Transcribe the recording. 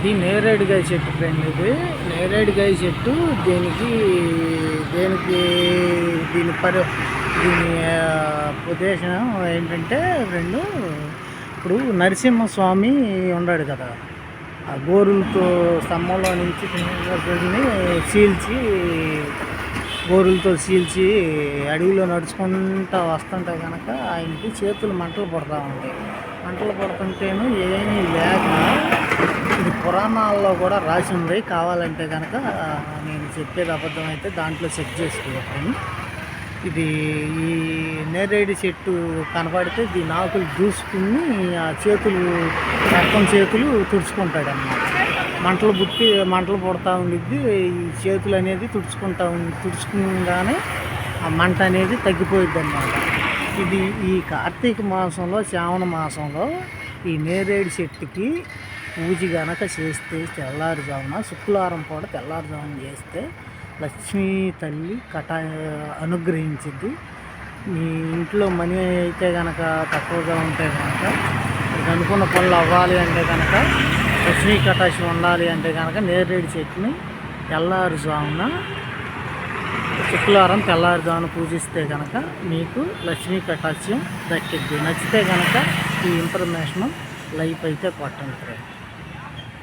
ఇది నేరేడుకాయ చెట్టు ఫ్రెండ్. ఇది నేరేడుకాయ చెట్టు. దేనికి దేనికి దీని దీని ఉద్దేశం ఏంటంటే ఫ్రెండ్, ఇప్పుడు నరసింహస్వామి ఉన్నాడు కదా, ఆ గోరులతో స్తంభంలో నుంచి చీల్చి గోరులతో చీల్చి అడవిలో నడుచుకుంటూ వస్తుంటే కనుక ఆయనకి చేతులు మంటలు పడుతూ ఉంటాయి. మంటలు పడుతుంటేను ఏమీ లేక, ఇది పురాణాల్లో కూడా రాసి ఉంది. కావాలంటే కనుక నేను చెప్పేది అబద్ధం అయితే దాంట్లో చెక్ చేసుకోవాలి. ఇది ఈ నేరేడు చెట్టు కనపడితే దీని ఆకులు దూసుకుని ఆ చేతులు రక్తం చేతులు తుడుచుకుంటాడన్నమాట. మంటలు పుడతా ఉండిద్ది. ఈ చేతులు అనేది తుడుచుకుంగానే ఆ మంట అనేది తగ్గిపోయిద్ది అన్నమాట. ఇది ఈ కార్తీక మాసంలో, శ్రావణ మాసంలో ఈ నేరేడు చెట్టుకి పూజ గనక చేస్తే తెల్లారుజామున, శుక్రవారం పూట తెల్లారుజామున చేస్తే లక్ష్మీ తల్లి అనుగ్రహించింది. మీ ఇంట్లో మనీ అయితే కనుక తక్కువగా ఉంటే కనుక, మీకు అనుకున్న పనులు అవ్వాలి అంటే కనుక, లక్ష్మీ కటాక్షం ఉండాలి అంటే కనుక నేరేడు చెట్టుని తెల్లారుజామున, శుక్రవారం తెల్లారుజామున పూజిస్తే కనుక మీకు లక్ష్మీ కటాక్షం దక్కిద్ది. నచ్చితే కనుక ఈ ఇన్ఫర్మేషన్ లైఫ్ అయితే కొట్టండి.